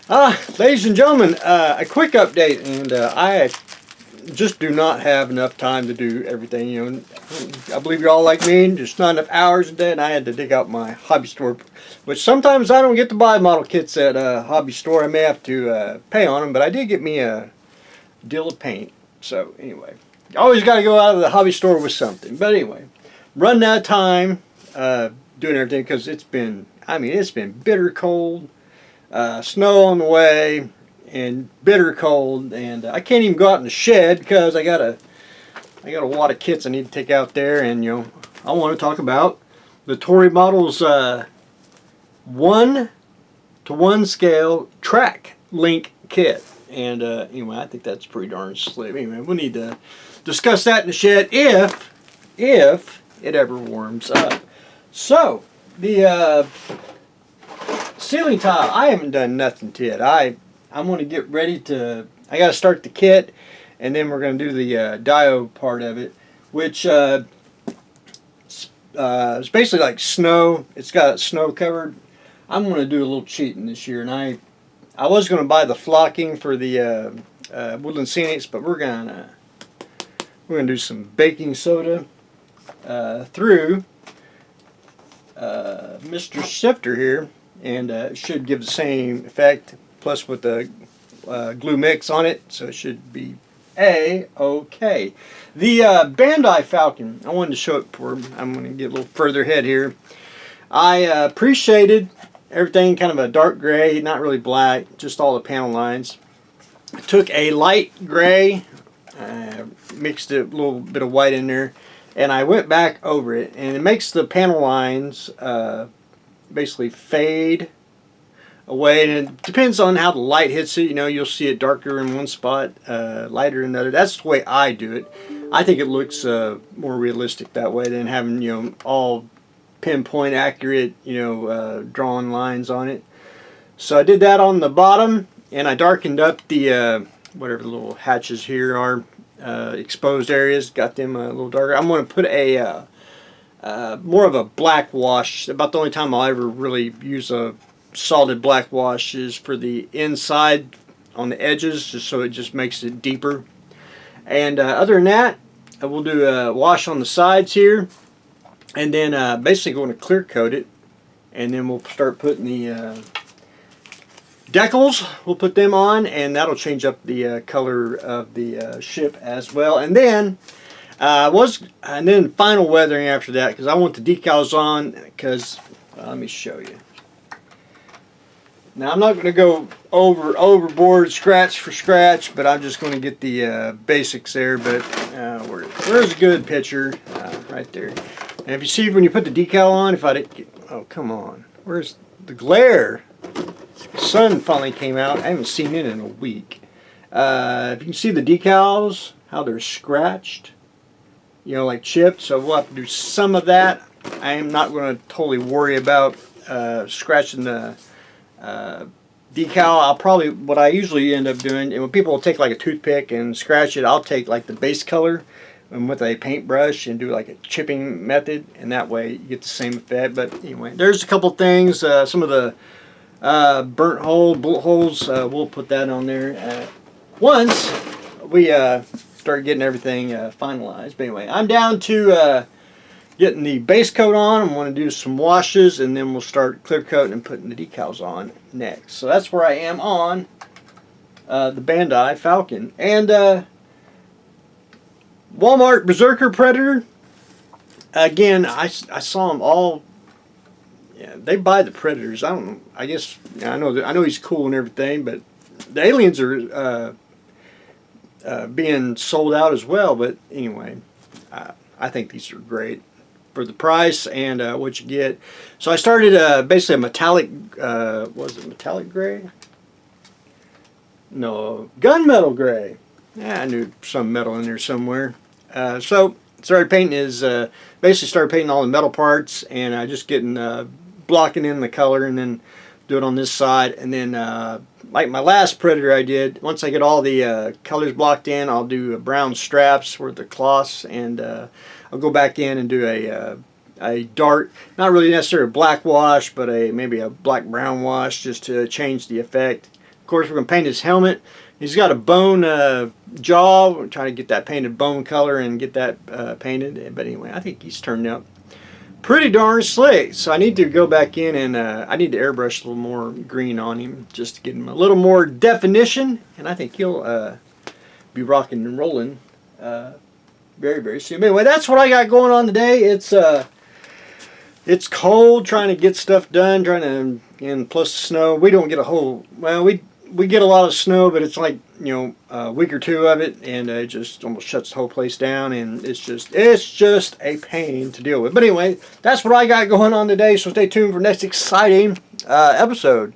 Ladies and gentlemen, a quick update, and I just do not have enough time to do everything. You know, I believe you're all like me, just not enough hours a day, and I had to dig out my hobby store, which sometimes I don't get to buy model kits at a hobby store. I may have to pay on them, but I did get me a deal of paint. So anyway, you always got to go out of the hobby store with something. But anyway, running out of time doing everything because it's been bitter cold. Snow on the way and bitter cold, and I can't even go out in the shed because I got a lot of kits I need to take out there. And you know, I want to talk about the Torii Models 1:1 scale track link kit. And anyway, I think that's pretty darn slick. Anyway, we'll need to discuss that in the shed if it ever warms up. So the ceiling tile, I haven't done nothing to it. I'm going to get ready to, I got to start the kit, and then we're going to do the diode part of it, which is basically like snow. It's got snow covered. I'm going to do a little cheating this year, and I was going to buy the flocking for the Woodland Scenics, but we're going to do some baking soda through Mr. Sifter here. And it should give the same effect, plus with the glue mix on it, so it should be A-okay. The Bandai Falcon, I wanted to show it for, I'm going to get a little further ahead here. I appreciated everything kind of a dark gray, not really black, just all the panel lines. I took a light gray, mixed a little bit of white in there, and I went back over it, and it makes the panel lines basically fade away, and it depends on how the light hits it. You know, you'll see it darker in one spot, lighter in another. That's the way I do it. I think it looks more realistic that way than having, you know, all pinpoint accurate, you know, drawing lines on it. So I did that on the bottom, and I darkened up the whatever the little hatches here are, exposed areas, got them a little darker. I'm going to put a more of a black wash. About the only time I'll ever really use a solid black wash is for the inside on the edges, just so it just makes it deeper. And other than that, we'll do a wash on the sides here, and then basically going to clear coat it, and then we'll start putting the decals. We'll put them on, and that'll change up the color of the ship as well. And then and then final weathering after that, because I want the decals on, because let me show you. Now I'm not going to go overboard scratch for scratch, but I'm just going to get the basics there. But where's a good picture? Right there. And if you see when you put the decal on, if I didn't get, oh come on, where's the glare? The sun finally came out. I haven't seen it in a week. If you can see the decals, how they're scratched, you know, like chipped, so we'll have to do some of that. I am not going to totally worry about scratching the decal. I'll probably, what I usually end up doing, and when people take like a toothpick and scratch it, I'll take like the base color and with a paintbrush and do like a chipping method, and that way you get the same effect. But anyway, there's a couple things, some of the burnt bullet holes, we'll put that on there once we start getting everything finalized. But anyway, I'm down to getting the base coat on. I'm going to do some washes, and then we'll start clear coating and putting the decals on next. So that's where I am on the Bandai Falcon. And Walmart Berserker Predator, again, I saw them all. Yeah, they buy the Predators. I don't know. I guess I know he's cool and everything, but the aliens are being sold out as well. But anyway, I think these are great for the price and what you get. So I started basically a metallic, was it metallic gray? No, gunmetal gray. Yeah, I knew some metal in there somewhere. So started painting basically started painting all the metal parts, and just getting blocking in the color, and then do it on this side. And then like my last Predator I did, once I get all the colors blocked in, I'll do brown straps for the cloths, and I'll go back in and do a dark, not really necessarily a black wash, but maybe a black brown wash, just to change the effect. course, we're going to paint his helmet. He's got a bone jaw. We're trying to get that painted bone color and get that painted. But anyway, I think he's turned out pretty darn slick. So I need to go back in and I need to airbrush a little more green on him just to get him a little more definition. And I think he'll be rocking and rolling very, very soon. Anyway, that's what I got going on today. It's cold, trying to get stuff done, and plus the snow. We don't get a whole, well, we get a lot of snow, but it's like, you know, a week or two of it, and it just almost shuts the whole place down, and it's just a pain to deal with. But anyway, that's what I got going on today, so stay tuned for next exciting episode.